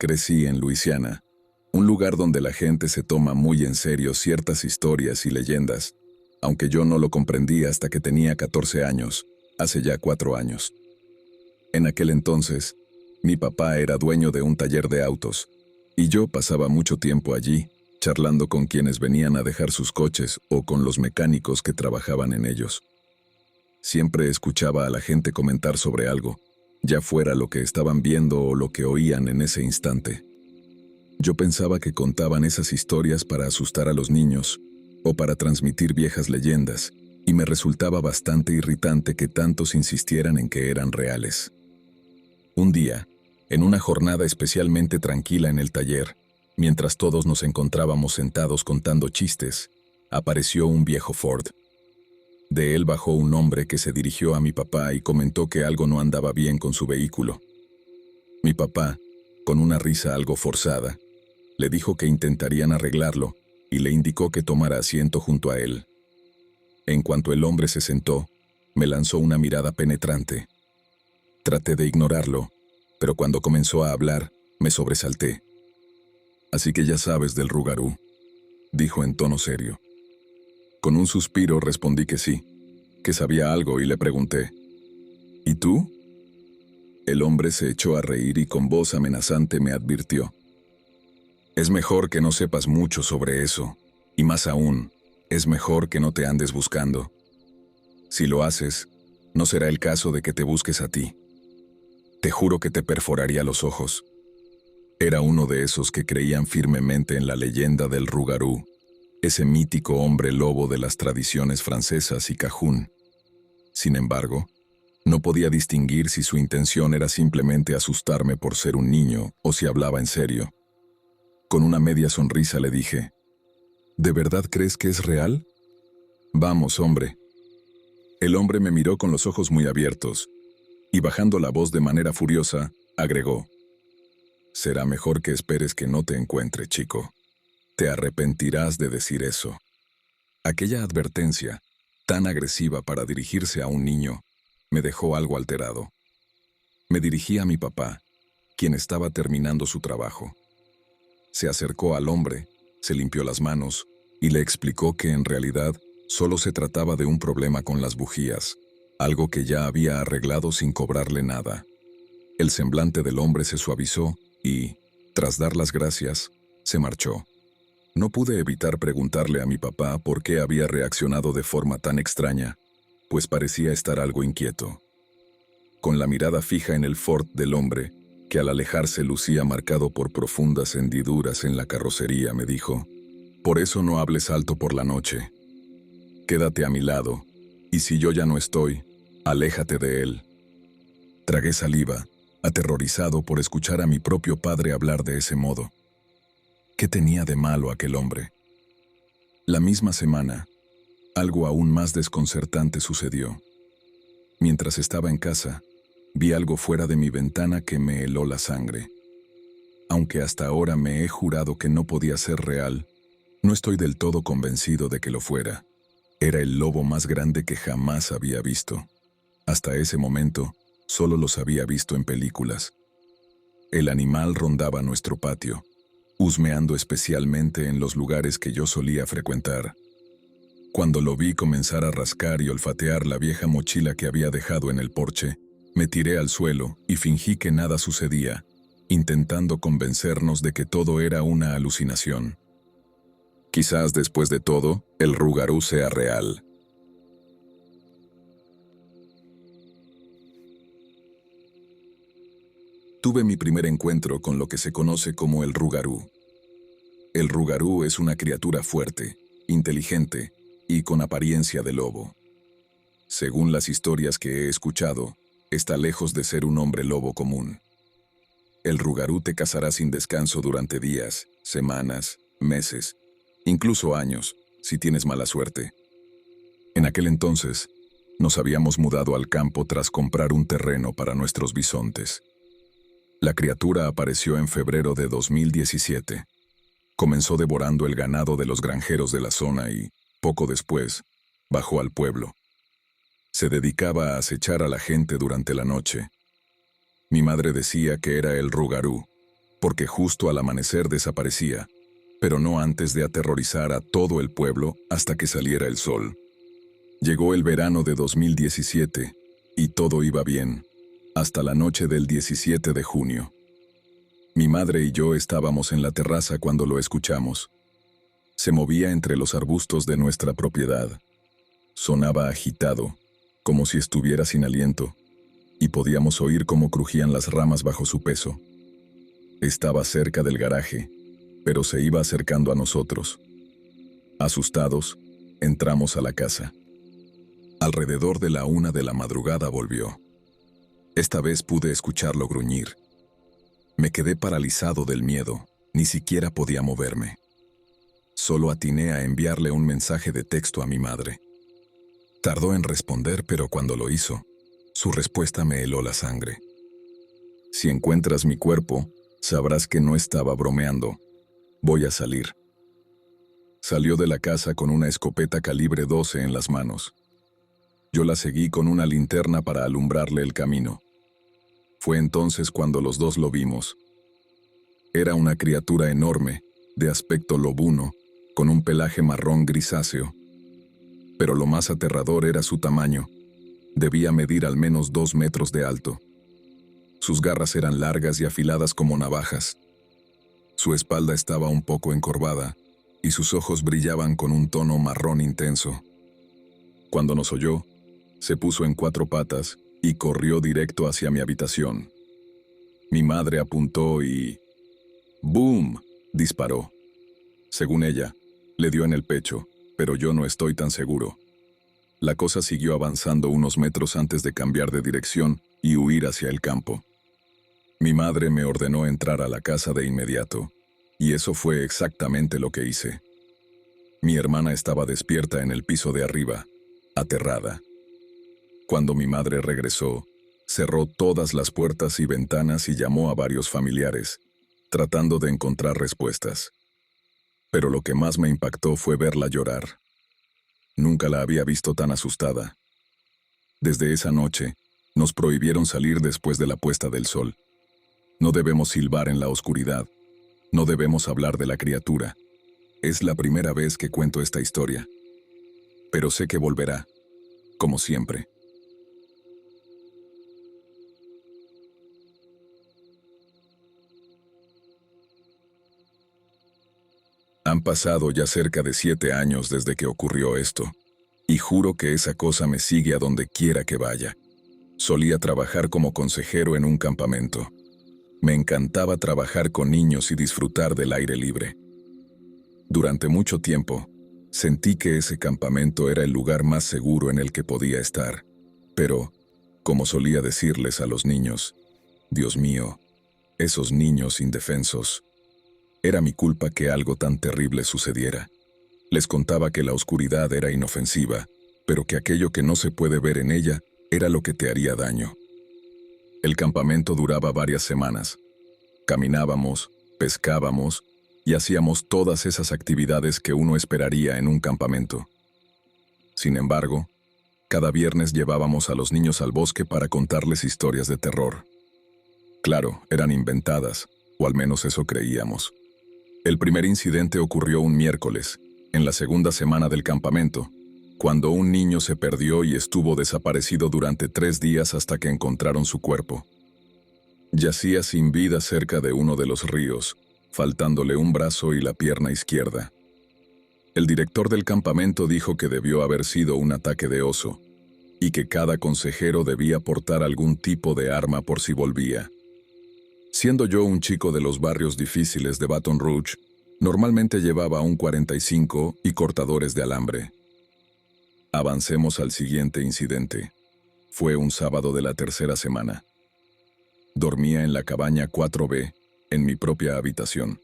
Crecí en Luisiana, un lugar donde la gente se toma muy en serio ciertas historias y leyendas, aunque yo no lo comprendí hasta que tenía 14 años, hace ya 4 años. En aquel entonces, mi papá era dueño de un taller de autos, y yo pasaba mucho tiempo allí, charlando con quienes venían a dejar sus coches o con los mecánicos que trabajaban en ellos. Siempre escuchaba a la gente comentar sobre algo, ya fuera lo que estaban viendo o lo que oían en ese instante. Yo pensaba que contaban esas historias para asustar a los niños o para transmitir viejas leyendas, y me resultaba bastante irritante que tantos insistieran en que eran reales. Un día, en una jornada especialmente tranquila en el taller, mientras todos nos encontrábamos sentados contando chistes, apareció un viejo Ford. De él bajó un hombre que se dirigió a mi papá y comentó que algo no andaba bien con su vehículo. Mi papá, con una risa algo forzada, le dijo que intentarían arreglarlo y le indicó que tomara asiento junto a él. En cuanto el hombre se sentó, me lanzó una mirada penetrante. Traté de ignorarlo, pero cuando comenzó a hablar, me sobresalté. «Así que ya sabes del Rougarou», dijo en tono serio. Con un suspiro respondí que sí, que sabía algo y le pregunté, «¿Y tú?». El hombre se echó a reír y con voz amenazante me advirtió, «Es mejor que no sepas mucho sobre eso, y más aún, es mejor que no te andes buscando. Si lo haces, no será el caso de que te busques a ti. Te juro que te perforaría los ojos». Era uno de esos que creían firmemente en la leyenda del Rougarou, ese mítico hombre lobo de las tradiciones francesas y cajún. Sin embargo, no podía distinguir si su intención era simplemente asustarme por ser un niño o si hablaba en serio. Con una media sonrisa le dije, «¿De verdad crees que es real? Vamos, hombre». El hombre me miró con los ojos muy abiertos y, bajando la voz de manera furiosa, agregó, «Será mejor que esperes que no te encuentre, chico. Te arrepentirás de decir eso». Aquella advertencia, tan agresiva para dirigirse a un niño, me dejó algo alterado. Me dirigí a mi papá, quien estaba terminando su trabajo. Se acercó al hombre, se limpió las manos y le explicó que en realidad solo se trataba de un problema con las bujías, algo que ya había arreglado sin cobrarle nada. El semblante del hombre se suavizó y, tras dar las gracias, se marchó. No pude evitar preguntarle a mi papá por qué había reaccionado de forma tan extraña, pues parecía estar algo inquieto. Con la mirada fija en el Ford del hombre, que al alejarse lucía marcado por profundas hendiduras en la carrocería, me dijo, «Por eso no hables alto por la noche. Quédate a mi lado, y si yo ya no estoy, aléjate de él». Tragué saliva, aterrorizado por escuchar a mi propio padre hablar de ese modo. ¿Qué tenía de malo aquel hombre? La misma semana, algo aún más desconcertante sucedió. Mientras estaba en casa, vi algo fuera de mi ventana que me heló la sangre. Aunque hasta ahora me he jurado que no podía ser real, no estoy del todo convencido de que lo fuera. Era el lobo más grande que jamás había visto. Hasta ese momento, solo los había visto en películas. El animal rondaba nuestro patio, husmeando especialmente en los lugares que yo solía frecuentar. Cuando lo vi comenzar a rascar y olfatear la vieja mochila que había dejado en el porche, me tiré al suelo y fingí que nada sucedía, intentando convencernos de que todo era una alucinación. Quizás después de todo, el Rougarou sea real. Tuve mi primer encuentro con lo que se conoce como el Rougarou. El Rougarou es una criatura fuerte, inteligente y con apariencia de lobo. Según las historias que he escuchado, está lejos de ser un hombre lobo común. El Rougarou te cazará sin descanso durante días, semanas, meses, incluso años, si tienes mala suerte. En aquel entonces, nos habíamos mudado al campo tras comprar un terreno para nuestros bisontes. La criatura apareció en febrero de 2017. Comenzó devorando el ganado de los granjeros de la zona y, poco después, bajó al pueblo. Se dedicaba a acechar a la gente durante la noche. Mi madre decía que era el Rougarou, porque justo al amanecer desaparecía, pero no antes de aterrorizar a todo el pueblo hasta que saliera el sol. Llegó el verano de 2017 y todo iba bien, hasta la noche del 17 de junio. Mi madre y yo estábamos en la terraza cuando lo escuchamos. Se movía entre los arbustos de nuestra propiedad. Sonaba agitado, como si estuviera sin aliento, y podíamos oír cómo crujían las ramas bajo su peso. Estaba cerca del garaje, pero se iba acercando a nosotros. Asustados, entramos a la casa. Alrededor de la 1 de la madrugada volvió. Esta vez pude escucharlo gruñir. Me quedé paralizado del miedo, ni siquiera podía moverme. Solo atiné a enviarle un mensaje de texto a mi madre. Tardó en responder, pero cuando lo hizo, su respuesta me heló la sangre. Si encuentras mi cuerpo, sabrás que no estaba bromeando. Voy a salir. Salió de la casa con una escopeta calibre 12 en las manos. Yo la seguí con una linterna para alumbrarle el camino. Fue entonces cuando los dos lo vimos. Era una criatura enorme, de aspecto lobuno, con un pelaje marrón grisáceo. Pero lo más aterrador era su tamaño. Debía medir al menos 2 metros de alto. Sus garras eran largas y afiladas como navajas. Su espalda estaba un poco encorvada, y sus ojos brillaban con un tono marrón intenso. Cuando nos oyó, se puso en 4 patas y corrió directo hacia mi habitación. Mi madre apuntó y... ¡boom!, disparó. Según ella, le dio en el pecho, pero yo no estoy tan seguro. La cosa siguió avanzando unos metros antes de cambiar de dirección y huir hacia el campo. Mi madre me ordenó entrar a la casa de inmediato, y eso fue exactamente lo que hice. Mi hermana estaba despierta en el piso de arriba, aterrada. Cuando mi madre regresó, cerró todas las puertas y ventanas y llamó a varios familiares, tratando de encontrar respuestas. Pero lo que más me impactó fue verla llorar. Nunca la había visto tan asustada. Desde esa noche, nos prohibieron salir después de la puesta del sol. No debemos silbar en la oscuridad. No debemos hablar de la criatura. Es la primera vez que cuento esta historia. Pero sé que volverá, como siempre. Han pasado ya cerca de 7 años desde que ocurrió esto, y juro que esa cosa me sigue a donde quiera que vaya. Solía trabajar como consejero en un campamento. Me encantaba trabajar con niños y disfrutar del aire libre. Durante mucho tiempo, sentí que ese campamento era el lugar más seguro en el que podía estar, pero, como solía decirles a los niños, Dios mío, esos niños indefensos. Era mi culpa que algo tan terrible sucediera. Les contaba que la oscuridad era inofensiva, pero que aquello que no se puede ver en ella era lo que te haría daño. El campamento duraba varias semanas. Caminábamos, pescábamos y hacíamos todas esas actividades que uno esperaría en un campamento. Sin embargo, cada viernes llevábamos a los niños al bosque para contarles historias de terror. Claro, eran inventadas, o al menos eso creíamos. El primer incidente ocurrió un miércoles, en la segunda semana del campamento, cuando un niño se perdió y estuvo desaparecido durante 3 días hasta que encontraron su cuerpo. Yacía sin vida cerca de uno de los ríos, faltándole un brazo y la pierna izquierda. El director del campamento dijo que debió haber sido un ataque de oso, y que cada consejero debía portar algún tipo de arma por si volvía. Siendo yo un chico de los barrios difíciles de Baton Rouge, normalmente llevaba un 45 y cortadores de alambre. Avancemos al siguiente incidente. Fue un sábado de la tercera semana. Dormía en la cabaña 4B, en mi propia habitación.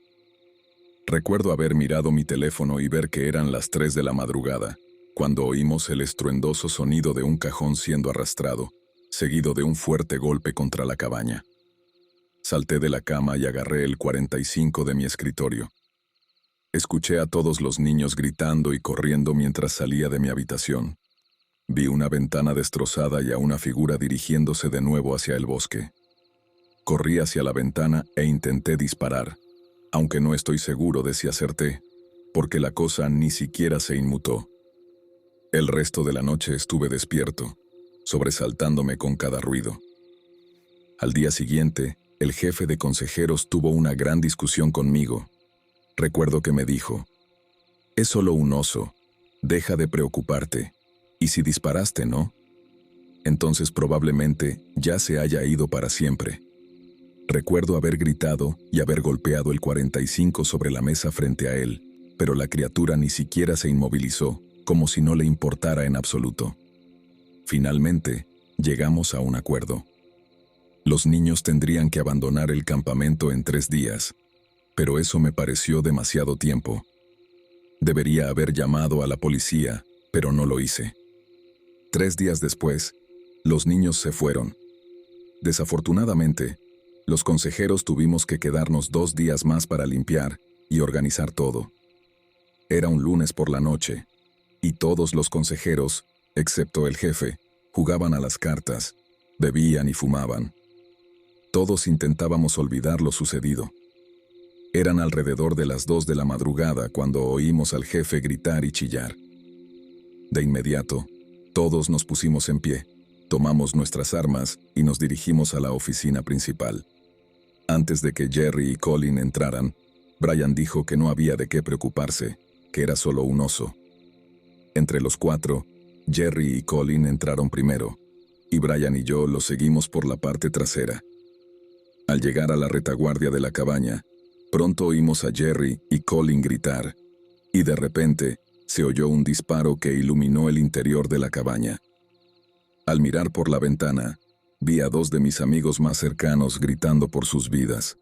Recuerdo haber mirado mi teléfono y ver que eran las 3 de la madrugada, cuando oímos el estruendoso sonido de un cajón siendo arrastrado, seguido de un fuerte golpe contra la cabaña. Salté de la cama y agarré el 45 de mi escritorio. Escuché a todos los niños gritando y corriendo mientras salía de mi habitación. Vi una ventana destrozada y a una figura dirigiéndose de nuevo hacia el bosque. Corrí hacia la ventana e intenté disparar, aunque no estoy seguro de si acerté, porque la cosa ni siquiera se inmutó. El resto de la noche estuve despierto, sobresaltándome con cada ruido. Al día siguiente, el jefe de consejeros tuvo una gran discusión conmigo. Recuerdo que me dijo: «Es solo un oso, deja de preocuparte, y si disparaste, ¿no? Entonces probablemente ya se haya ido para siempre». Recuerdo haber gritado y haber golpeado el 45 sobre la mesa frente a él, pero la criatura ni siquiera se inmovilizó, como si no le importara en absoluto. Finalmente, llegamos a un acuerdo. Los niños tendrían que abandonar el campamento en 3 días, pero eso me pareció demasiado tiempo. Debería haber llamado a la policía, pero no lo hice. 3 días después, los niños se fueron. Desafortunadamente, los consejeros tuvimos que quedarnos 2 días más para limpiar y organizar todo. Era un lunes por la noche, y todos los consejeros, excepto el jefe, jugaban a las cartas, bebían y fumaban. Todos intentábamos olvidar lo sucedido. Eran alrededor de las 2 de la madrugada cuando oímos al jefe gritar y chillar. De inmediato, todos nos pusimos en pie, tomamos nuestras armas y nos dirigimos a la oficina principal. Antes de que Jerry y Colin entraran, Brian dijo que no había de qué preocuparse, que era solo un oso. Entre los 4, Jerry y Colin entraron primero, y Brian y yo los seguimos por la parte trasera. Al llegar a la retaguardia de la cabaña, pronto oímos a Jerry y Colin gritar, y de repente se oyó un disparo que iluminó el interior de la cabaña. Al mirar por la ventana, vi a 2 de mis amigos más cercanos gritando por sus vidas.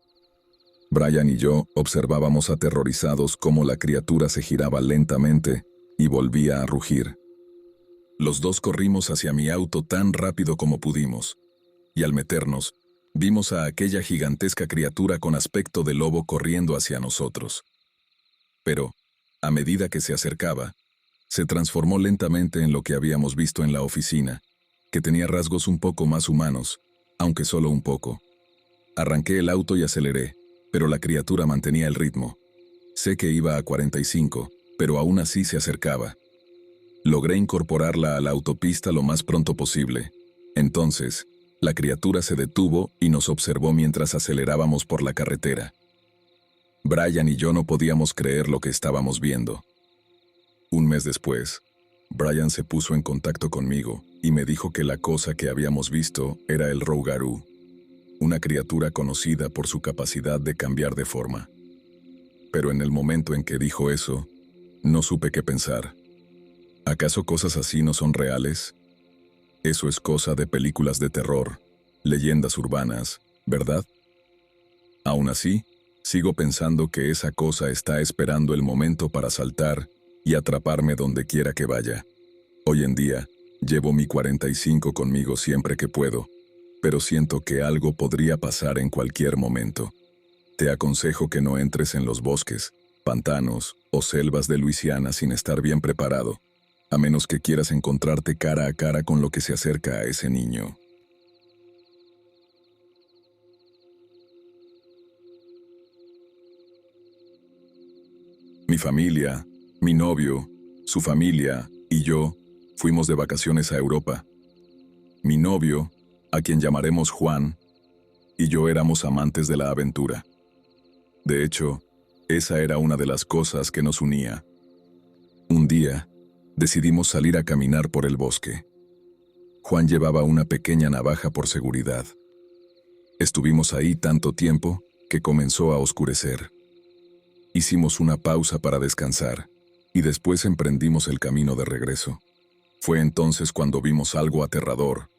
Brian y yo observábamos aterrorizados cómo la criatura se giraba lentamente y volvía a rugir. Los 2 corrimos hacia mi auto tan rápido como pudimos, y al meternos, vimos a aquella gigantesca criatura con aspecto de lobo corriendo hacia nosotros. Pero, a medida que se acercaba, se transformó lentamente en lo que habíamos visto en la oficina, que tenía rasgos un poco más humanos, aunque solo un poco. Arranqué el auto y aceleré, pero la criatura mantenía el ritmo. Sé que iba a 45, pero aún así se acercaba. Logré incorporarla a la autopista lo más pronto posible. Entonces, la criatura se detuvo y nos observó mientras acelerábamos por la carretera. Brian y yo no podíamos creer lo que estábamos viendo. Un mes después, Brian se puso en contacto conmigo y me dijo que la cosa que habíamos visto era el rougarou, una criatura conocida por su capacidad de cambiar de forma. Pero en el momento en que dijo eso, no supe qué pensar. ¿Acaso cosas así no son reales? Eso es cosa de películas de terror, leyendas urbanas, ¿verdad? Aún así, sigo pensando que esa cosa está esperando el momento para saltar y atraparme donde quiera que vaya. Hoy en día, llevo mi 45 conmigo siempre que puedo, pero siento que algo podría pasar en cualquier momento. Te aconsejo que no entres en los bosques, pantanos o selvas de Luisiana sin estar bien preparado, a menos que quieras encontrarte cara a cara con lo que se acerca a ese niño. Mi familia, mi novio, su familia y yo fuimos de vacaciones a Europa. Mi novio, a quien llamaremos Juan, y yo éramos amantes de la aventura. De hecho, esa era una de las cosas que nos unía. Un día, decidimos salir a caminar por el bosque. Juan llevaba una pequeña navaja por seguridad. Estuvimos ahí tanto tiempo que comenzó a oscurecer. Hicimos una pausa para descansar y después emprendimos el camino de regreso. Fue entonces cuando vimos algo aterrador.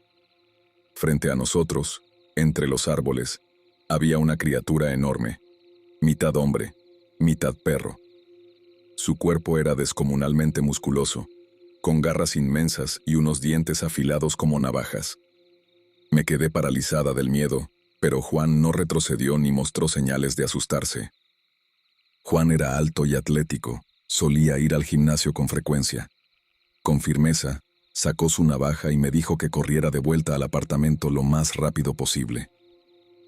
Frente a nosotros, entre los árboles, había una criatura enorme, mitad hombre, mitad perro. Su cuerpo era descomunalmente musculoso, con garras inmensas y unos dientes afilados como navajas. Me quedé paralizada del miedo, pero Juan no retrocedió ni mostró señales de asustarse. Juan era alto y atlético, solía ir al gimnasio con frecuencia. Con firmeza, sacó su navaja y me dijo que corriera de vuelta al apartamento lo más rápido posible.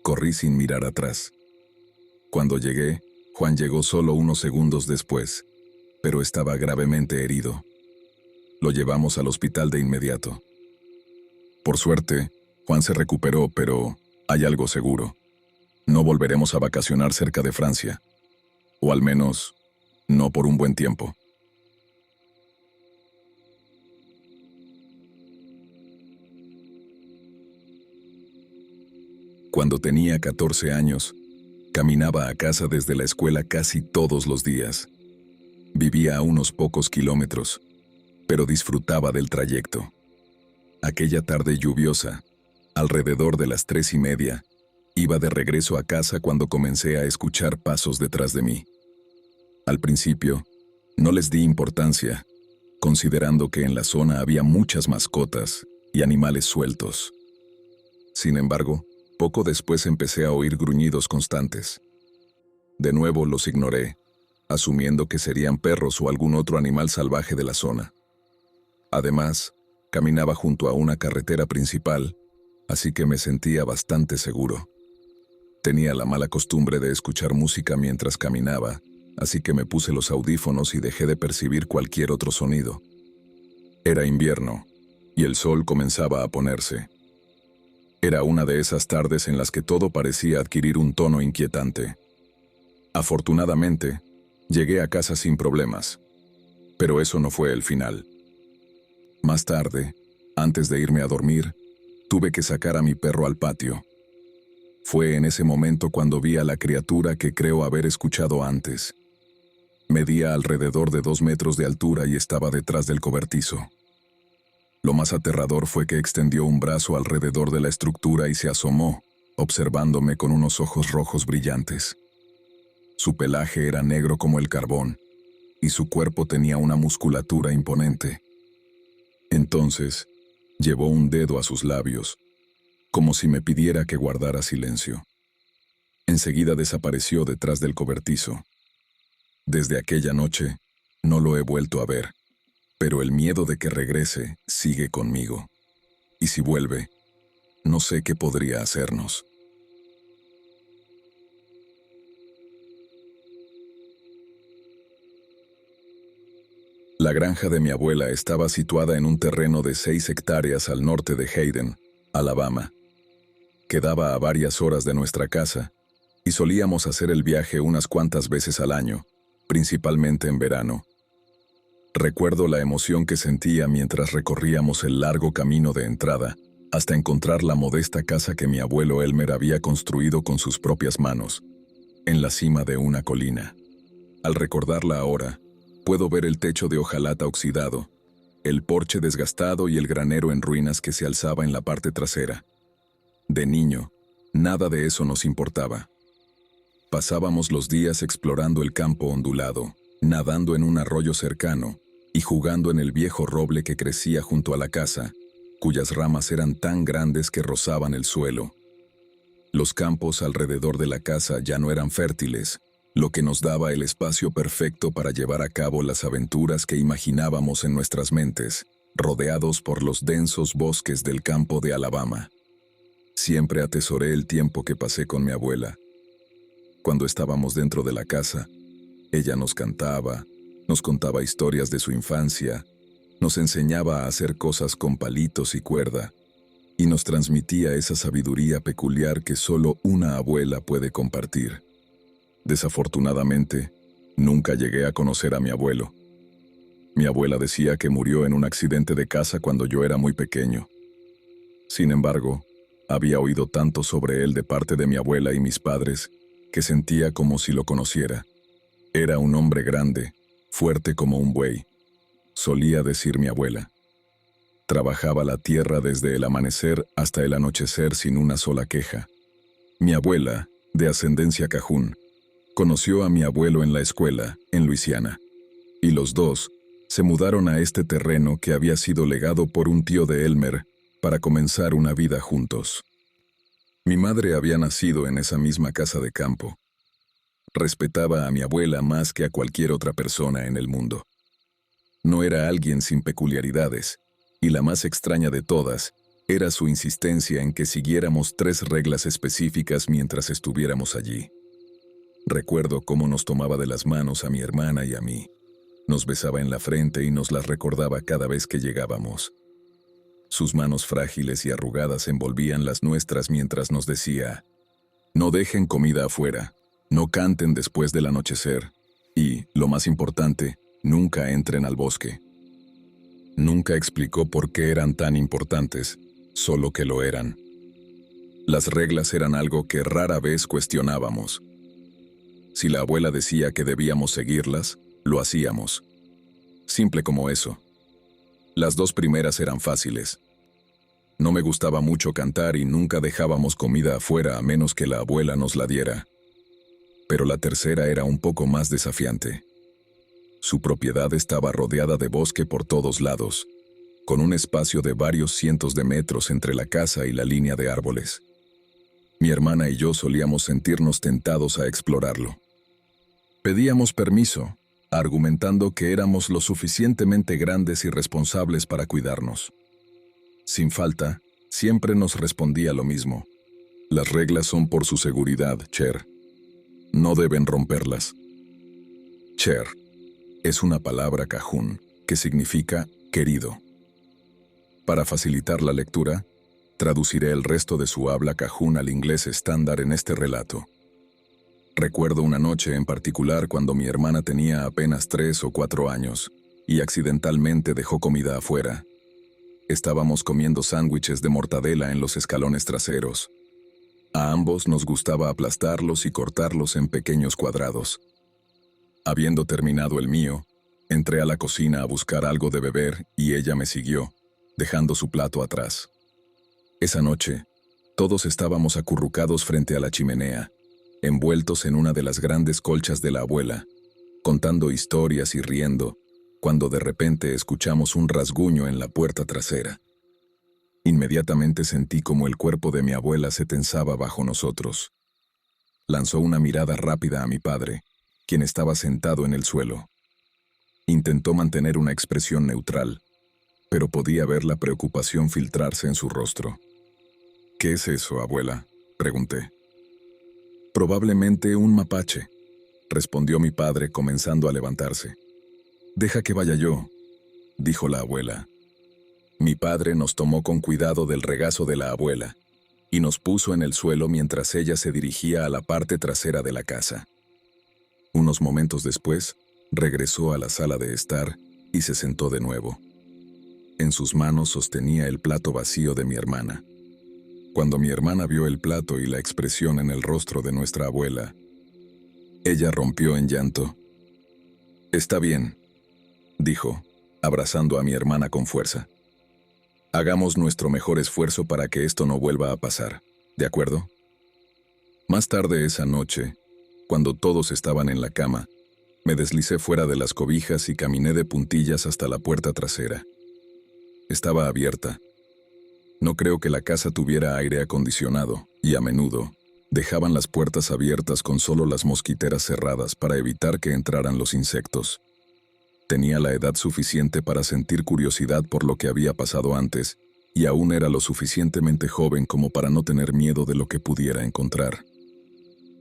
corrí sin mirar atrás. Cuando llegué, Juan llegó solo unos segundos después, pero estaba gravemente herido. Lo llevamos al hospital de inmediato. Por suerte, Juan se recuperó, pero hay algo seguro. No volveremos a vacacionar cerca de Francia. O al menos, no por un buen tiempo. Cuando tenía 14 años, caminaba a casa desde la escuela casi todos los días. Vivía a unos pocos kilómetros, pero disfrutaba del trayecto. Aquella tarde lluviosa, alrededor de las 3:30, iba de regreso a casa cuando comencé a escuchar pasos detrás de mí. Al principio, no les di importancia, considerando que en la zona había muchas mascotas y animales sueltos. Sin embargo, poco después empecé a oír gruñidos constantes. De nuevo los ignoré, asumiendo que serían perros o algún otro animal salvaje de la zona. Además, caminaba junto a una carretera principal, así que me sentía bastante seguro. Tenía la mala costumbre de escuchar música mientras caminaba, así que me puse los audífonos y dejé de percibir cualquier otro sonido. Era invierno, y el sol comenzaba a ponerse. Era una de esas tardes en las que todo parecía adquirir un tono inquietante. Afortunadamente, llegué a casa sin problemas, pero eso no fue el final. Más tarde, antes de irme a dormir, tuve que sacar a mi perro al patio. Fue en ese momento cuando vi a la criatura que creo haber escuchado antes. Medía alrededor de 2 metros de altura y estaba detrás del cobertizo. Lo más aterrador fue que extendió un brazo alrededor de la estructura y se asomó, observándome con unos ojos rojos brillantes. Su pelaje era negro como el carbón, y su cuerpo tenía una musculatura imponente. Entonces, llevó un dedo a sus labios, como si me pidiera que guardara silencio. Enseguida desapareció detrás del cobertizo. Desde aquella noche, no lo he vuelto a ver, pero el miedo de que regrese sigue conmigo. Y si vuelve, no sé qué podría hacernos. La granja de mi abuela estaba situada en un terreno de 6 hectáreas al norte de Hayden, Alabama. Quedaba a varias horas de nuestra casa, y solíamos hacer el viaje unas cuantas veces al año, principalmente en verano. Recuerdo la emoción que sentía mientras recorríamos el largo camino de entrada, hasta encontrar la modesta casa que mi abuelo Elmer había construido con sus propias manos, en la cima de una colina. Al recordarla ahora, puedo ver el techo de hojalata oxidado, el porche desgastado y el granero en ruinas que se alzaba en la parte trasera. De niño, nada de eso nos importaba. Pasábamos los días explorando el campo ondulado, nadando en un arroyo cercano y jugando en el viejo roble que crecía junto a la casa, cuyas ramas eran tan grandes que rozaban el suelo. Los campos alrededor de la casa ya no eran fértiles, lo que nos daba el espacio perfecto para llevar a cabo las aventuras que imaginábamos en nuestras mentes, rodeados por los densos bosques del campo de Alabama. Siempre atesoré el tiempo que pasé con mi abuela. Cuando estábamos dentro de la casa, ella nos cantaba, nos contaba historias de su infancia, nos enseñaba a hacer cosas con palitos y cuerda, y nos transmitía esa sabiduría peculiar que solo una abuela puede compartir. Desafortunadamente, nunca llegué a conocer a mi abuelo. Mi abuela decía que murió en un accidente de casa cuando yo era muy pequeño. Sin embargo, había oído tanto sobre él de parte de mi abuela y mis padres que sentía como si lo conociera. Era un hombre grande, fuerte como un buey, solía decir mi abuela. Trabajaba la tierra desde el amanecer hasta el anochecer sin una sola queja. Mi abuela, de ascendencia cajún, conoció a mi abuelo en la escuela, en Luisiana, y los dos se mudaron a este terreno que había sido legado por un tío de Elmer para comenzar una vida juntos. Mi madre había nacido en esa misma casa de campo. Respetaba a mi abuela más que a cualquier otra persona en el mundo. No era alguien sin peculiaridades, y la más extraña de todas Era su insistencia en que siguiéramos 3 reglas específicas mientras estuviéramos allí. Recuerdo cómo nos tomaba de las manos a mi hermana y a mí. Nos besaba en la frente y nos las recordaba cada vez que llegábamos. Sus manos frágiles y arrugadas envolvían las nuestras mientras nos decía: no dejen comida afuera, no canten después del anochecer y, lo más importante, nunca entren al bosque. Nunca explicó por qué eran tan importantes, solo que lo eran. Las reglas eran algo que rara vez cuestionábamos. Si la abuela decía que debíamos seguirlas, lo hacíamos. Simple como eso. Las 2 primeras eran fáciles. No me gustaba mucho cantar y nunca dejábamos comida afuera a menos que la abuela nos la diera. Pero la tercera era un poco más desafiante. Su propiedad estaba rodeada de bosque por todos lados, con un espacio de varios cientos de metros entre la casa y la línea de árboles. Mi hermana y yo solíamos sentirnos tentados a explorarlo. Pedíamos permiso, argumentando que éramos lo suficientemente grandes y responsables para cuidarnos. Sin falta, siempre nos respondía lo mismo: las reglas son por su seguridad, Cher. No deben romperlas. Cher es una palabra cajún que significa querido. Para facilitar la lectura, traduciré el resto de su habla cajún al inglés estándar en este relato. Recuerdo una noche en particular cuando mi hermana tenía apenas 3 o 4 años y accidentalmente dejó comida afuera. Estábamos comiendo sándwiches de mortadela en los escalones traseros. A ambos nos gustaba aplastarlos y cortarlos en pequeños cuadrados. Habiendo terminado el mío, entré a la cocina a buscar algo de beber y ella me siguió, dejando su plato atrás. Esa noche, todos estábamos acurrucados frente a la chimenea, envueltos en una de las grandes colchas de la abuela, contando historias y riendo, cuando de repente escuchamos un rasguño en la puerta trasera. Inmediatamente sentí como el cuerpo de mi abuela se tensaba bajo nosotros. Lanzó una mirada rápida a mi padre, quien estaba sentado en el suelo. Intentó mantener una expresión neutral, pero podía ver la preocupación filtrarse en su rostro. «¿Qué es eso, abuela?», pregunté. «Probablemente un mapache», respondió mi padre comenzando a levantarse. «Deja que vaya yo», dijo la abuela. Mi padre nos tomó con cuidado del regazo de la abuela y nos puso en el suelo mientras ella se dirigía a la parte trasera de la casa. Unos momentos después, regresó a la sala de estar y se sentó de nuevo. En sus manos sostenía el plato vacío de mi hermana. Cuando mi hermana vio el plato y la expresión en el rostro de nuestra abuela, ella rompió en llanto. «Está bien», dijo, abrazando a mi hermana con fuerza. «Hagamos nuestro mejor esfuerzo para que esto no vuelva a pasar, ¿de acuerdo?». Más tarde esa noche, cuando todos estaban en la cama, me deslicé fuera de las cobijas y caminé de puntillas hasta la puerta trasera. Estaba abierta. No creo que la casa tuviera aire acondicionado, y a menudo dejaban las puertas abiertas con solo las mosquiteras cerradas para evitar que entraran los insectos. Tenía la edad suficiente para sentir curiosidad por lo que había pasado antes, y aún era lo suficientemente joven como para no tener miedo de lo que pudiera encontrar.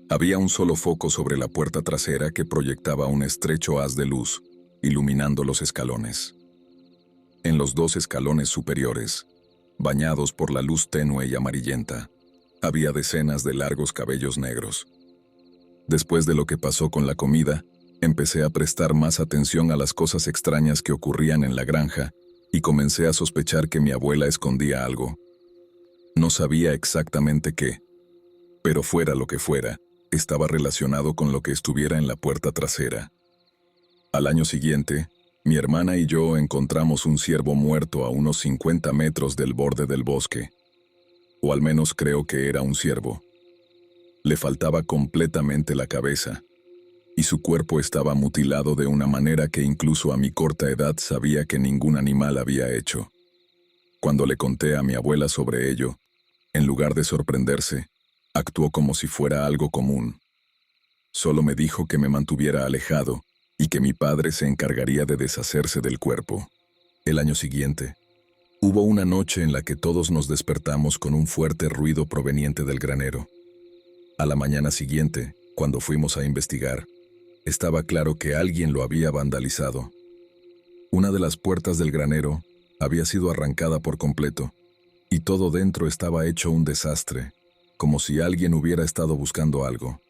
Había un solo foco sobre la puerta trasera que proyectaba un estrecho haz de luz, iluminando los escalones. En los 2 escalones superiores, bañados por la luz tenue y amarillenta, había decenas de largos cabellos negros. Después de lo que pasó con la comida, empecé a prestar más atención a las cosas extrañas que ocurrían en la granja y comencé a sospechar que mi abuela escondía algo. No sabía exactamente qué, pero fuera lo que fuera, estaba relacionado con lo que estuviera en la puerta trasera. Al año siguiente, mi hermana y yo encontramos un ciervo muerto a unos 50 metros del borde del bosque. O al menos creo que era un ciervo. Le faltaba completamente la cabeza, y su cuerpo estaba mutilado de una manera que incluso a mi corta edad sabía que ningún animal había hecho. Cuando le conté a mi abuela sobre ello, en lugar de sorprenderse, actuó como si fuera algo común. Solo me dijo que me mantuviera alejado y que mi padre se encargaría de deshacerse del cuerpo. El año siguiente, Hubo una noche en la que todos nos despertamos con un fuerte ruido proveniente del granero. A la mañana siguiente, cuando fuimos a investigar, estaba claro que alguien lo había vandalizado. Una de las puertas del granero había sido arrancada por completo, y todo dentro estaba hecho un desastre, como si alguien hubiera estado buscando algo.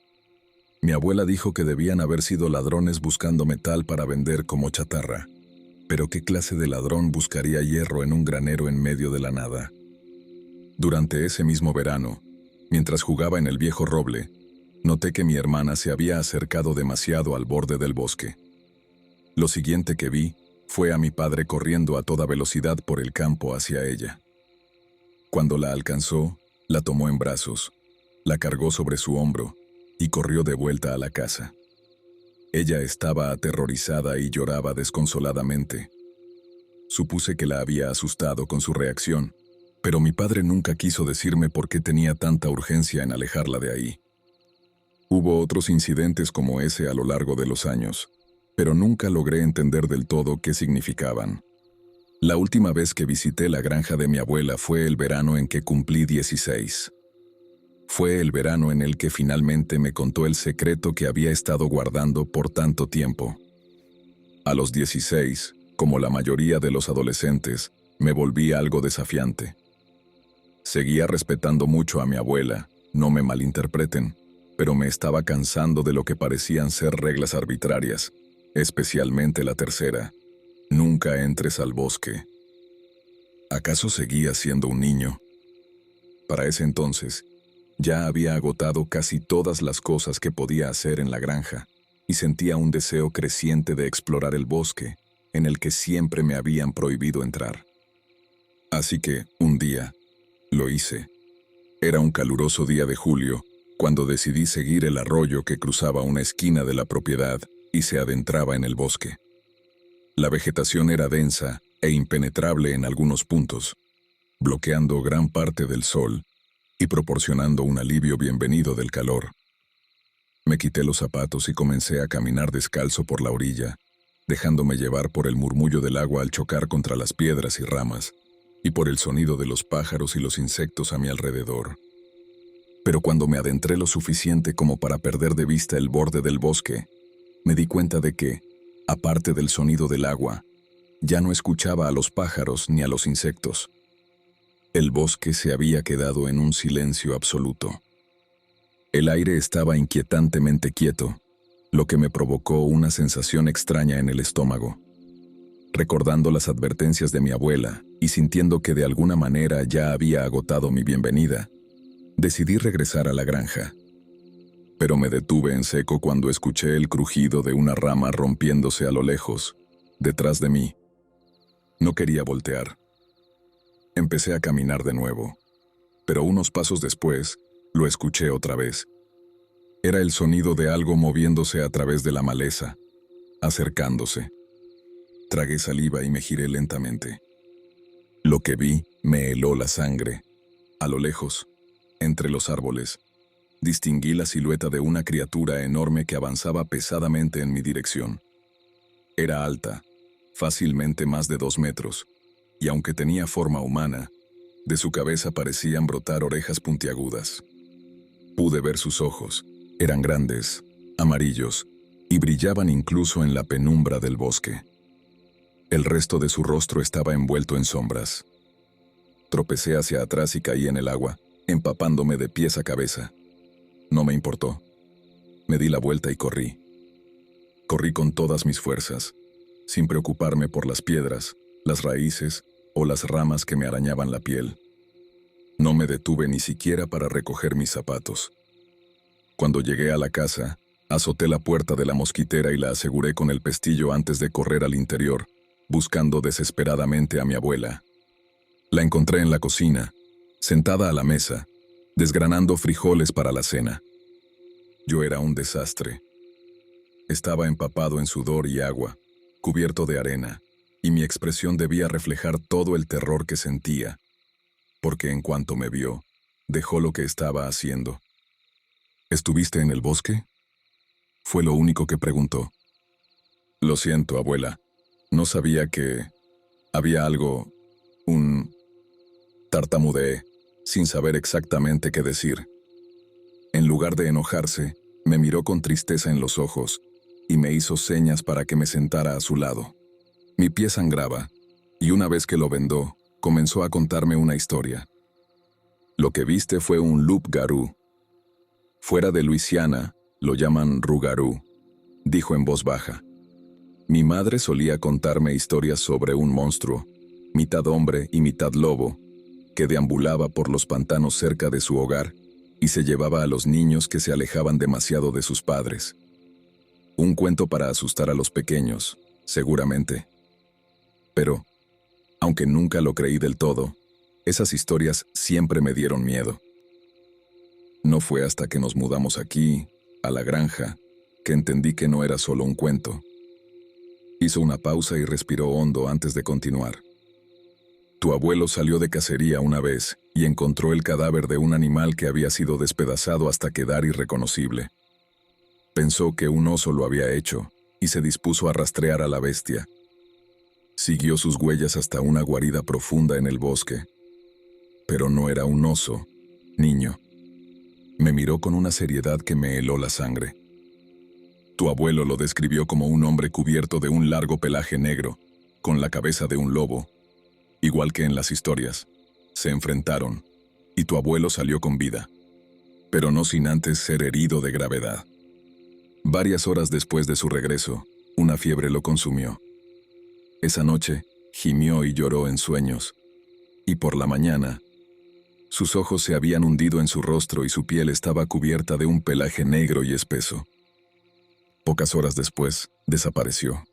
Mi abuela dijo que debían haber sido ladrones buscando metal para vender como chatarra. Pero ¿qué clase de ladrón buscaría hierro en un granero en medio de la nada? Durante ese mismo verano, mientras jugaba en el viejo roble, noté que mi hermana se había acercado demasiado al borde del bosque. Lo siguiente que vi fue a mi padre corriendo a toda velocidad por el campo hacia ella. Cuando la alcanzó, la tomó en brazos, la cargó sobre su hombro y corrió de vuelta a la casa. Ella estaba aterrorizada y lloraba desconsoladamente. Supuse que la había asustado con su reacción, pero mi padre nunca quiso decirme por qué tenía tanta urgencia en alejarla de ahí. Hubo otros incidentes como ese a lo largo de los años, pero nunca logré entender del todo qué significaban. La última vez que visité la granja de mi abuela fue el verano en que cumplí 16. Fue el verano en el que finalmente me contó el secreto que había estado guardando por tanto tiempo. A los 16, como la mayoría de los adolescentes, me volví algo desafiante. Seguía respetando mucho a mi abuela, no me malinterpreten, pero me estaba cansando de lo que parecían ser reglas arbitrarias, especialmente la tercera: nunca entres al bosque. ¿Acaso seguía siendo un niño? Para ese entonces, ya había agotado casi todas las cosas que podía hacer en la granja y sentía un deseo creciente de explorar el bosque, en el que siempre me habían prohibido entrar. Así que, un día, lo hice. Era un caluroso día de julio, cuando decidí seguir el arroyo que cruzaba una esquina de la propiedad y se adentraba en el bosque. La vegetación era densa e impenetrable en algunos puntos, bloqueando gran parte del sol y proporcionando un alivio bienvenido del calor. Me quité los zapatos y comencé a caminar descalzo por la orilla, dejándome llevar por el murmullo del agua al chocar contra las piedras y ramas, y por el sonido de los pájaros y los insectos a mi alrededor. Pero cuando me adentré lo suficiente como para perder de vista el borde del bosque, me di cuenta de que, aparte del sonido del agua, ya no escuchaba a los pájaros ni a los insectos. El bosque se había quedado en un silencio absoluto. El aire estaba inquietantemente quieto, lo que me provocó una sensación extraña en el estómago. Recordando las advertencias de mi abuela y sintiendo que de alguna manera ya había agotado mi bienvenida, decidí regresar a la granja. Pero me detuve en seco cuando escuché el crujido de una rama rompiéndose a lo lejos, detrás de mí. No quería voltear. Empecé a caminar de nuevo, pero unos pasos después, lo escuché otra vez. Era el sonido de algo moviéndose a través de la maleza, acercándose. Tragué saliva y me giré lentamente. Lo que vi me heló la sangre. A lo lejos, entre los árboles, distinguí la silueta de una criatura enorme que avanzaba pesadamente en mi dirección. Era alta, fácilmente más de 2 metros, y aunque tenía forma humana, de su cabeza parecían brotar orejas puntiagudas. Pude ver sus ojos. Eran grandes, amarillos, y brillaban incluso en la penumbra del bosque. El resto de su rostro estaba envuelto en sombras. Tropecé hacia atrás y caí en el agua, empapándome de pies a cabeza. No me importó. Me di la vuelta y corrí. Corrí con todas mis fuerzas, sin preocuparme por las piedras, las raíces o las ramas que me arañaban la piel. No me detuve ni siquiera para recoger mis zapatos. Cuando llegué a la casa, azoté la puerta de la mosquitera y la aseguré con el pestillo antes de correr al interior, buscando desesperadamente a mi abuela. La encontré en la cocina, sentada a la mesa, desgranando frijoles para la cena. Yo era un desastre. Estaba empapado en sudor y agua, cubierto de arena, y mi expresión debía reflejar todo el terror que sentía, porque en cuanto me vio, dejó lo que estaba haciendo. ¿Estuviste en el bosque?, fue lo único que preguntó. Lo siento, abuela. No sabía que había algo Un... Tartamudeé, sin saber exactamente qué decir. En lugar de enojarse, me miró con tristeza en los ojos y me hizo señas para que me sentara a su lado. Mi pie sangraba, y una vez que lo vendó, comenzó a contarme una historia. Lo que viste fue un loup-garou. Fuera de Luisiana, lo llaman rougarou, dijo en voz baja. Mi madre solía contarme historias sobre un monstruo, mitad hombre y mitad lobo, que deambulaba por los pantanos cerca de su hogar y se llevaba a los niños que se alejaban demasiado de sus padres. Un cuento para asustar a los pequeños, seguramente. Pero, aunque nunca lo creí del todo, esas historias siempre me dieron miedo. No fue hasta que nos mudamos aquí, a la granja, que entendí que no era solo un cuento. Hizo una pausa y respiró hondo antes de continuar. Tu abuelo salió de cacería una vez y encontró el cadáver de un animal que había sido despedazado hasta quedar irreconocible. Pensó que un oso lo había hecho y se dispuso a rastrear a la bestia. Siguió sus huellas hasta una guarida profunda en el bosque. Pero no era un oso, niño. Me miró con una seriedad que me heló la sangre. Tu abuelo lo describió como un hombre cubierto de un largo pelaje negro, con la cabeza de un lobo. Igual que en las historias, se enfrentaron, y tu abuelo salió con vida, pero no sin antes ser herido de gravedad. Varias horas después de su regreso, una fiebre lo consumió. Esa noche, gimió y lloró en sueños, y por la mañana, sus ojos se habían hundido en su rostro y su piel estaba cubierta de un pelaje negro y espeso. Pocas horas después, desapareció.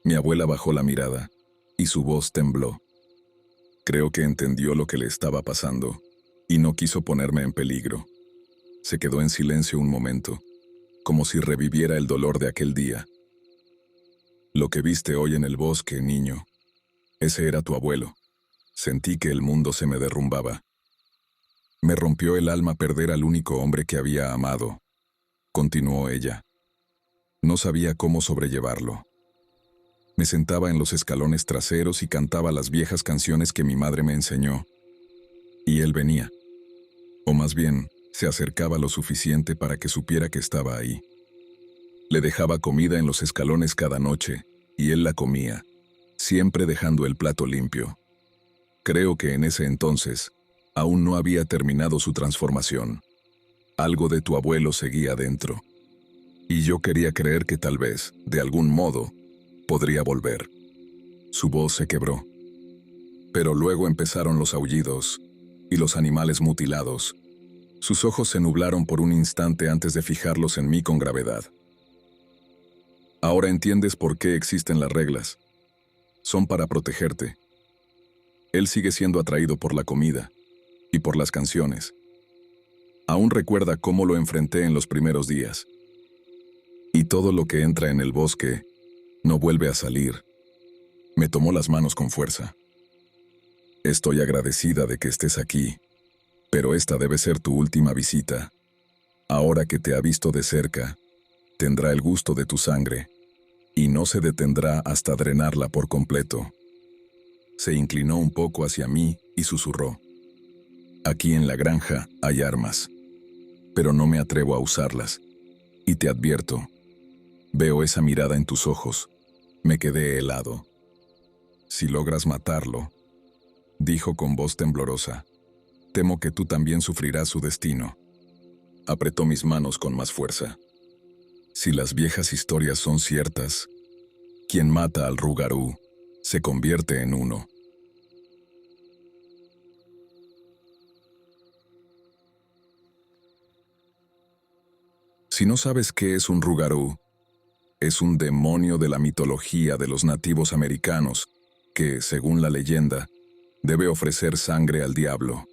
Mi abuela bajó la mirada, y su voz tembló. Creo que entendió lo que le estaba pasando, y no quiso ponerme en peligro. Se quedó en silencio un momento, como si reviviera el dolor de aquel día. Lo que viste hoy en el bosque, niño, ese era tu abuelo. Sentí que el mundo se me derrumbaba. Me rompió el alma perder al único hombre que había amado, continuó ella. No sabía cómo sobrellevarlo. Me sentaba en los escalones traseros y cantaba las viejas canciones que mi madre me enseñó. Y él venía. O más bien, se acercaba lo suficiente para que supiera que estaba ahí. Le dejaba comida en los escalones cada noche, y él la comía, siempre dejando el plato limpio. Creo que en ese entonces, aún no había terminado su transformación. Algo de tu abuelo seguía dentro. Y yo quería creer que tal vez, de algún modo, podría volver. Su voz se quebró. Pero luego empezaron los aullidos y los animales mutilados. Sus ojos se nublaron por un instante antes de fijarlos en mí con gravedad. Ahora entiendes por qué existen las reglas. Son para protegerte. Él sigue siendo atraído por la comida y por las canciones. Aún recuerda cómo lo enfrenté en los primeros días. Y todo lo que entra en el bosque no vuelve a salir. Me tomó las manos con fuerza. Estoy agradecida de que estés aquí, pero esta debe ser tu última visita. Ahora que te ha visto de cerca, tendrá el gusto de tu sangre, y no se detendrá hasta drenarla por completo. Se inclinó un poco hacia mí y susurró. Aquí en la granja hay armas, pero no me atrevo a usarlas. Y te advierto, veo esa mirada en tus ojos. Me quedé helado. Si logras matarlo, dijo con voz temblorosa, temo que tú también sufrirás su destino. Apretó mis manos con más fuerza. Si las viejas historias son ciertas, quien mata al rougarou se convierte en uno. Si no sabes qué es un rougarou, es un demonio de la mitología de los nativos americanos que, según la leyenda, debe ofrecer sangre al diablo.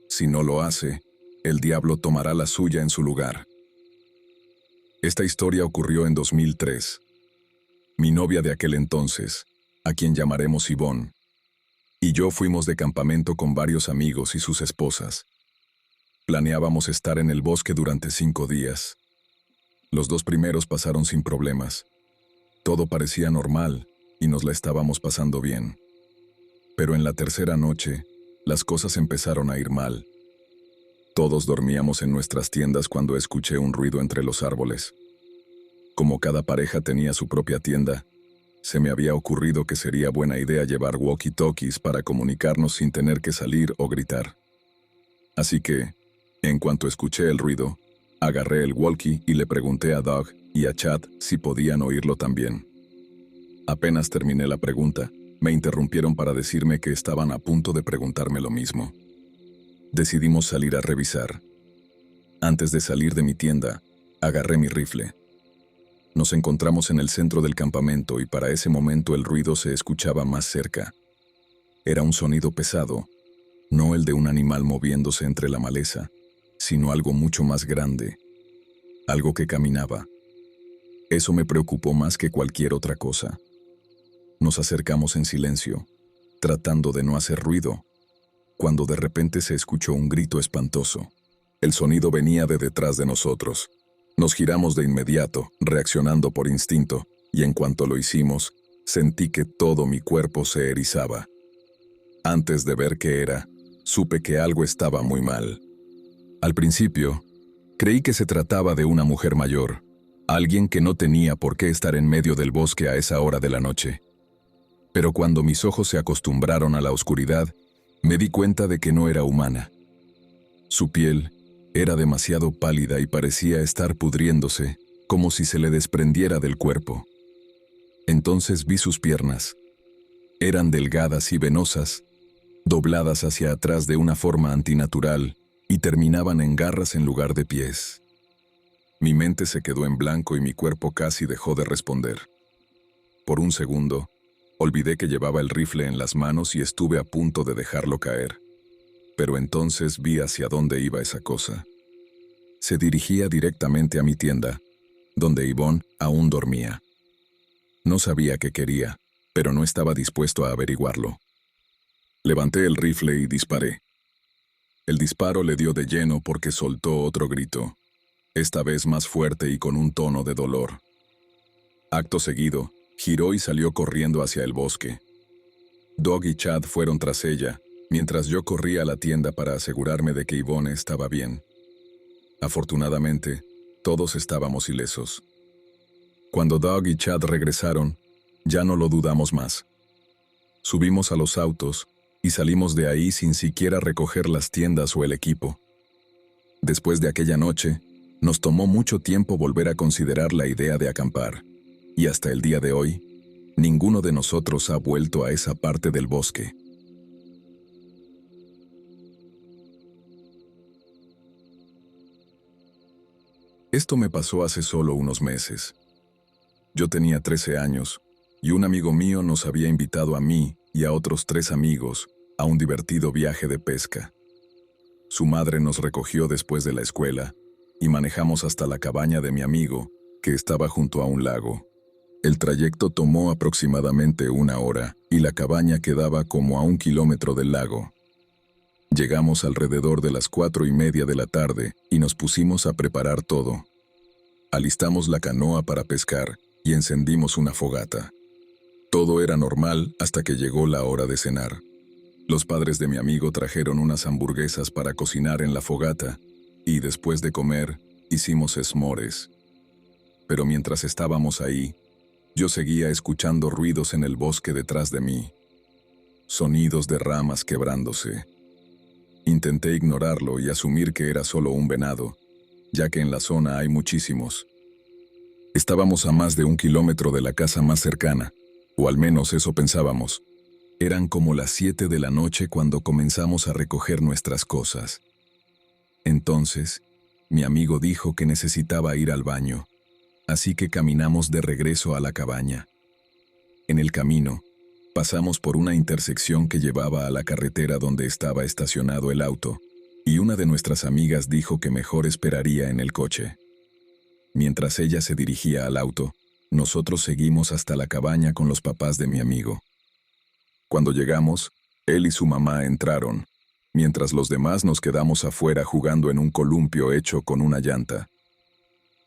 Si no lo hace, el diablo tomará la suya en su lugar. Esta historia ocurrió en 2003. Mi novia de aquel entonces, a quien llamaremos Yvonne, y yo fuimos de campamento con varios amigos y sus esposas. Planeábamos estar en el bosque durante 5 días. Los 2 primeros pasaron sin problemas. Todo parecía normal y nos la estábamos pasando bien. Pero en la tercera noche, las cosas empezaron a ir mal. Todos dormíamos en nuestras tiendas cuando escuché un ruido entre los árboles. Como cada pareja tenía su propia tienda, se me había ocurrido que sería buena idea llevar walkie-talkies para comunicarnos sin tener que salir o gritar. Así que, en cuanto escuché el ruido, agarré el walkie y le pregunté a Doug y a Chad si podían oírlo también. Apenas terminé la pregunta, me interrumpieron para decirme que estaban a punto de preguntarme lo mismo. Decidimos salir a revisar. Antes de salir de mi tienda, agarré mi rifle. Nos encontramos en el centro del campamento y para ese momento el ruido se escuchaba más cerca. Era un sonido pesado, no el de un animal moviéndose entre la maleza, sino algo mucho más grande, algo que caminaba. Eso me preocupó más que cualquier otra cosa. Nos acercamos en silencio, tratando de no hacer ruido, cuando de repente se escuchó un grito espantoso. El sonido venía de detrás de nosotros. Nos giramos de inmediato, reaccionando por instinto, y en cuanto lo hicimos, sentí que todo mi cuerpo se erizaba. Antes de ver qué era, supe que algo estaba muy mal. Al principio, creí que se trataba de una mujer mayor, alguien que no tenía por qué estar en medio del bosque a esa hora de la noche. Pero cuando mis ojos se acostumbraron a la oscuridad, me di cuenta de que no era humana. Su piel era demasiado pálida y parecía estar pudriéndose, como si se le desprendiera del cuerpo. Entonces vi sus piernas. Eran delgadas y venosas, dobladas hacia atrás de una forma antinatural, y terminaban en garras en lugar de pies. Mi mente se quedó en blanco y mi cuerpo casi dejó de responder. Por un segundo, olvidé que llevaba el rifle en las manos y estuve a punto de dejarlo caer. Pero entonces vi hacia dónde iba esa cosa. Se dirigía directamente a mi tienda, donde Yvonne aún dormía. No sabía qué quería, pero no estaba dispuesto a averiguarlo. Levanté el rifle y disparé. El disparo le dio de lleno porque soltó otro grito, esta vez más fuerte y con un tono de dolor. Acto seguido, giró y salió corriendo hacia el bosque. Doug y Chad fueron tras ella, mientras yo corría a la tienda para asegurarme de que Yvonne estaba bien. Afortunadamente, todos estábamos ilesos. Cuando Doug y Chad regresaron, ya no lo dudamos más. Subimos a los autos y salimos de ahí sin siquiera recoger las tiendas o el equipo. Después de aquella noche, nos tomó mucho tiempo volver a considerar la idea de acampar, y hasta el día de hoy, ninguno de nosotros ha vuelto a esa parte del bosque. Esto me pasó hace solo unos meses. Yo tenía 13 años, y un amigo mío nos había invitado a mí y a otros 3 amigos a un divertido viaje de pesca. Su madre nos recogió después de la escuela, y manejamos hasta la cabaña de mi amigo, que estaba junto a un lago. El trayecto tomó aproximadamente 1 hora, y la cabaña quedaba como a 1 kilómetro del lago. Llegamos alrededor de las 4:30 de la tarde, y nos pusimos a preparar todo. Alistamos la canoa para pescar, y encendimos una fogata. Todo era normal hasta que llegó la hora de cenar. Los padres de mi amigo trajeron unas hamburguesas para cocinar en la fogata, y después de comer, hicimos s'mores. Pero mientras estábamos ahí, yo seguía escuchando ruidos en el bosque detrás de mí. Sonidos de ramas quebrándose. Intenté ignorarlo y asumir que era solo un venado, ya que en la zona hay muchísimos. Estábamos a más de 1 kilómetro de la casa más cercana, o al menos eso pensábamos. Eran como las 7 de la noche cuando comenzamos a recoger nuestras cosas. Entonces, mi amigo dijo que necesitaba ir al baño, así que caminamos de regreso a la cabaña. En el camino, pasamos por una intersección que llevaba a la carretera donde estaba estacionado el auto, y una de nuestras amigas dijo que mejor esperaría en el coche. Mientras ella se dirigía al auto, nosotros seguimos hasta la cabaña con los papás de mi amigo. Cuando llegamos, él y su mamá entraron, mientras los demás nos quedamos afuera jugando en un columpio hecho con una llanta.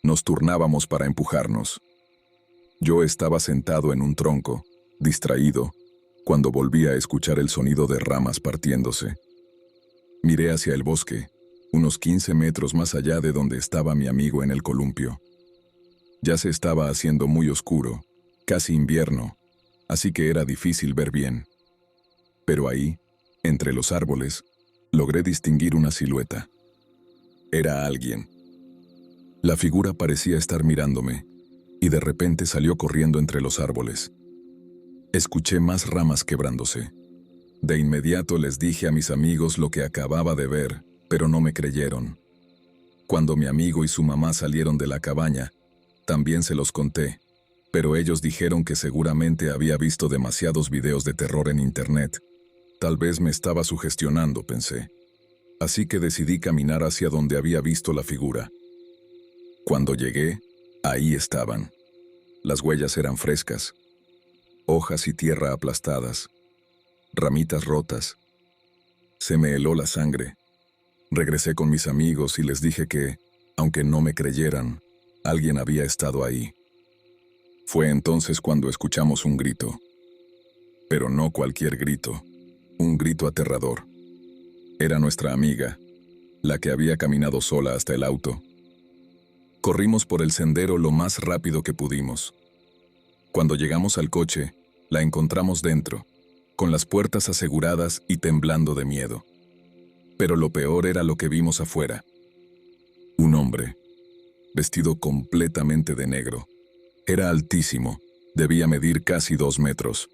Nos turnábamos para empujarnos. Yo estaba sentado en un tronco, distraído, cuando volví a escuchar el sonido de ramas partiéndose. Miré hacia el bosque, unos 15 metros más allá de donde estaba mi amigo en el columpio. Ya se estaba haciendo muy oscuro, casi invierno, así que era difícil ver bien. Pero ahí, entre los árboles, logré distinguir una silueta. Era alguien. La figura parecía estar mirándome, y de repente salió corriendo entre los árboles. Escuché más ramas quebrándose. De inmediato les dije a mis amigos lo que acababa de ver, pero no me creyeron. Cuando mi amigo y su mamá salieron de la cabaña, también se los conté, pero ellos dijeron que seguramente había visto demasiados videos de terror en internet. Tal vez me estaba sugestionando, pensé. Así que decidí caminar hacia donde había visto la figura. Cuando llegué, ahí estaban. Las huellas eran frescas. Hojas y tierra aplastadas. Ramitas rotas. Se me heló la sangre. Regresé con mis amigos y les dije que, aunque no me creyeran, alguien había estado ahí. Fue entonces cuando escuchamos un grito. Pero no cualquier grito. Un grito aterrador. Era nuestra amiga, la que había caminado sola hasta el auto. Corrimos por el sendero lo más rápido que pudimos. Cuando llegamos al coche, la encontramos dentro, con las puertas aseguradas y temblando de miedo. Pero lo peor era lo que vimos afuera. Un hombre, vestido completamente de negro. Era altísimo, debía medir casi 2 metros.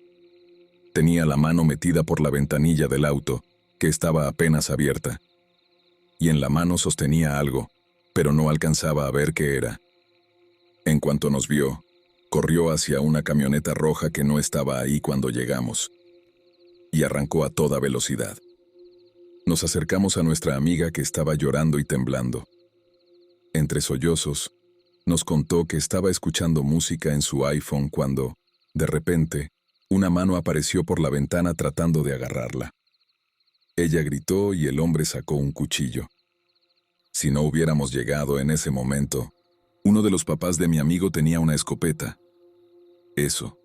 Tenía la mano metida por la ventanilla del auto, que estaba apenas abierta. Y en la mano sostenía algo, pero no alcanzaba a ver qué era. En cuanto nos vio, corrió hacia una camioneta roja que no estaba ahí cuando llegamos, y arrancó a toda velocidad. Nos acercamos a nuestra amiga que estaba llorando y temblando. Entre sollozos, nos contó que estaba escuchando música en su iPhone cuando, de repente, una mano apareció por la ventana tratando de agarrarla. Ella gritó y el hombre sacó un cuchillo. Si no hubiéramos llegado en ese momento, uno de los papás de mi amigo tenía una escopeta. Eso,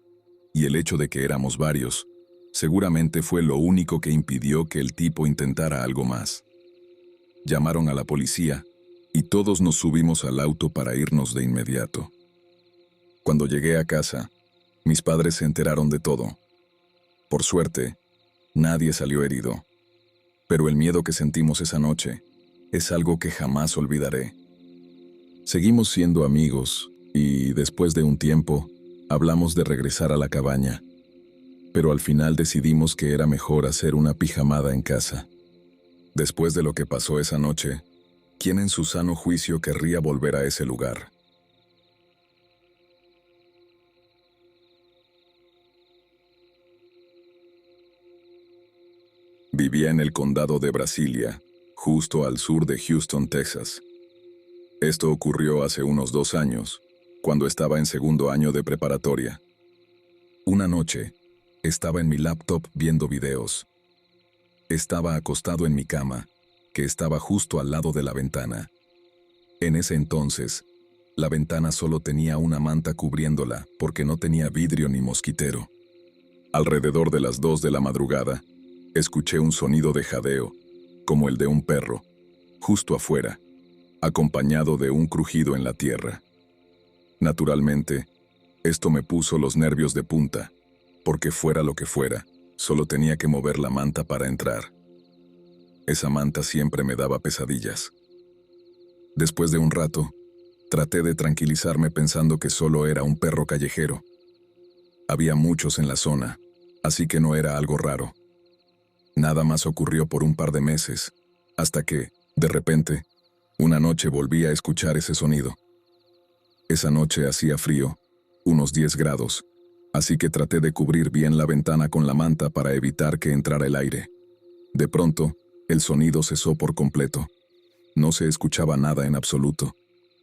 y el hecho de que éramos varios, seguramente fue lo único que impidió que el tipo intentara algo más. Llamaron a la policía, y todos nos subimos al auto para irnos de inmediato. Cuando llegué a casa, mis padres se enteraron de todo. Por suerte, nadie salió herido. Pero el miedo que sentimos esa noche es algo que jamás olvidaré. Seguimos siendo amigos y, después de un tiempo, hablamos de regresar a la cabaña. Pero al final decidimos que era mejor hacer una pijamada en casa. Después de lo que pasó esa noche, ¿quién en su sano juicio querría volver a ese lugar? Vivía en el condado de Brasilia, justo al sur de Houston, Texas. Esto ocurrió hace unos 2 años, cuando estaba en segundo año de preparatoria. Una noche, estaba en mi laptop viendo videos. Estaba acostado en mi cama, que estaba justo al lado de la ventana. En ese entonces, la ventana solo tenía una manta cubriéndola porque no tenía vidrio ni mosquitero. Alrededor de las 2 de la madrugada, escuché un sonido de jadeo, como el de un perro, justo afuera, acompañado de un crujido en la tierra. Naturalmente, esto me puso los nervios de punta, porque fuera lo que fuera, solo tenía que mover la manta para entrar. Esa manta siempre me daba pesadillas. Después de un rato, traté de tranquilizarme pensando que solo era un perro callejero. Había muchos en la zona, así que no era algo raro. Nada más ocurrió por un par de meses, hasta que, de repente, una noche volví a escuchar ese sonido. Esa noche hacía frío, unos 10 grados, así que traté de cubrir bien la ventana con la manta para evitar que entrara el aire. De pronto, el sonido cesó por completo. No se escuchaba nada en absoluto,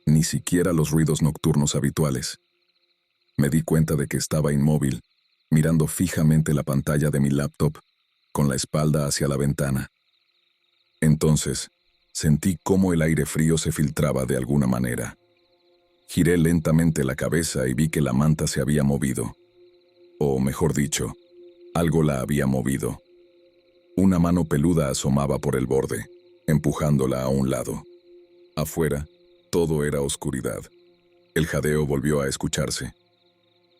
ni siquiera los ruidos nocturnos habituales. Me di cuenta de que estaba inmóvil, mirando fijamente la pantalla de mi laptop, con la espalda hacia la ventana. Entonces, sentí cómo el aire frío se filtraba de alguna manera. Giré lentamente la cabeza y vi que la manta se había movido. O mejor dicho, Algo la había movido. Una mano peluda asomaba por el borde, empujándola a un lado. Afuera, todo era oscuridad. El jadeo volvió a escucharse.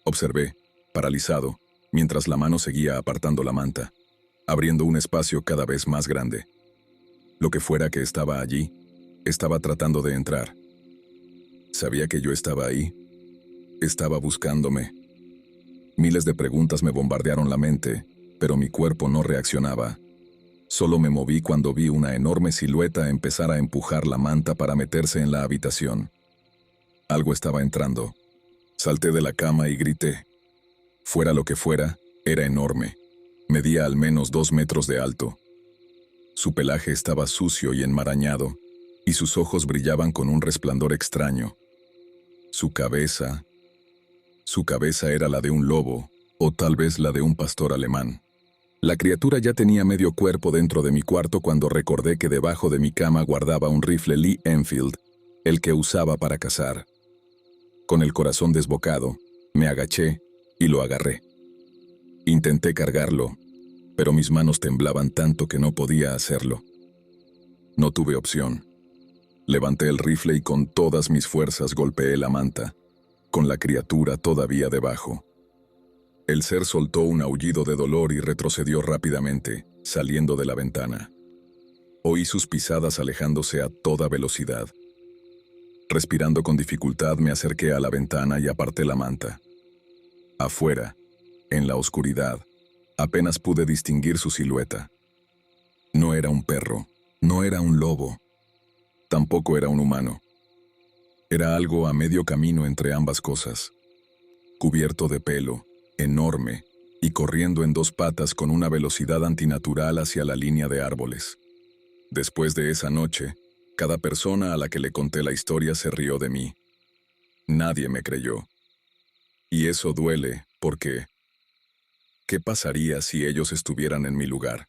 Observé, paralizado, mientras la mano seguía apartando la manta, abriendo un espacio cada vez más grande. Lo que fuera que estaba allí, estaba tratando de entrar. ¿Sabía que yo estaba ahí? Estaba buscándome. Miles de preguntas me bombardearon la mente, pero mi cuerpo no reaccionaba. Solo me moví cuando vi una enorme silueta empezar a empujar la manta para meterse en la habitación. Algo estaba entrando. Salté de la cama y grité. Fuera lo que fuera, era enorme. Medía al menos 2 metros de alto. Su pelaje estaba sucio y enmarañado, y sus ojos brillaban con un resplandor extraño. Su cabeza era la de un lobo, o tal vez la de un pastor alemán. La criatura ya tenía medio cuerpo dentro de mi cuarto cuando recordé que debajo de mi cama guardaba un rifle Lee Enfield, el que usaba para cazar. Con el corazón desbocado, me agaché y lo agarré. Intenté cargarlo, pero mis manos temblaban tanto que no podía hacerlo. No tuve opción. Levanté el rifle y con todas mis fuerzas golpeé la manta, con la criatura todavía debajo. El ser soltó un aullido de dolor y retrocedió rápidamente, saliendo de la ventana. Oí sus pisadas alejándose a toda velocidad. Respirando con dificultad me acerqué a la ventana y aparté la manta. Afuera, en la oscuridad, apenas pude distinguir su silueta. No era un perro, no era un lobo, tampoco era un humano. Era algo a medio camino entre ambas cosas. Cubierto de pelo, enorme, y corriendo en 2 patas con una velocidad antinatural hacia la línea de árboles. Después de esa noche, cada persona a la que le conté la historia se rió de mí. Nadie me creyó. Y eso duele, porque ¿qué pasaría si ellos estuvieran en mi lugar?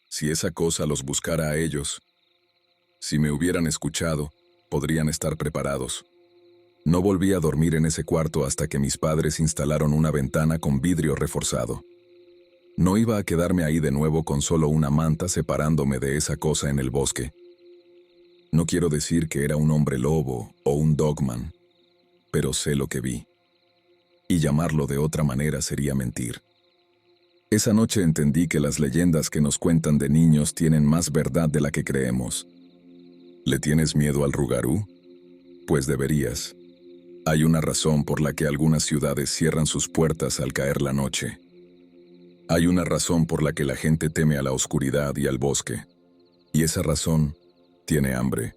Si esa cosa los buscara a ellos. Si me hubieran escuchado, podrían estar preparados. No volví a dormir en ese cuarto hasta que mis padres instalaron una ventana con vidrio reforzado. No iba a quedarme ahí de nuevo con solo una manta separándome de esa cosa en el bosque. No quiero decir que era un hombre lobo o un dogman, pero sé lo que vi. Y llamarlo de otra manera sería mentir. Esa noche entendí que las leyendas que nos cuentan de niños tienen más verdad de la que creemos. ¿Le tienes miedo al rugarú? Pues deberías. Hay una razón por la que algunas ciudades cierran sus puertas al caer la noche. Hay una razón por la que la gente teme a la oscuridad y al bosque. Y esa razón tiene hambre.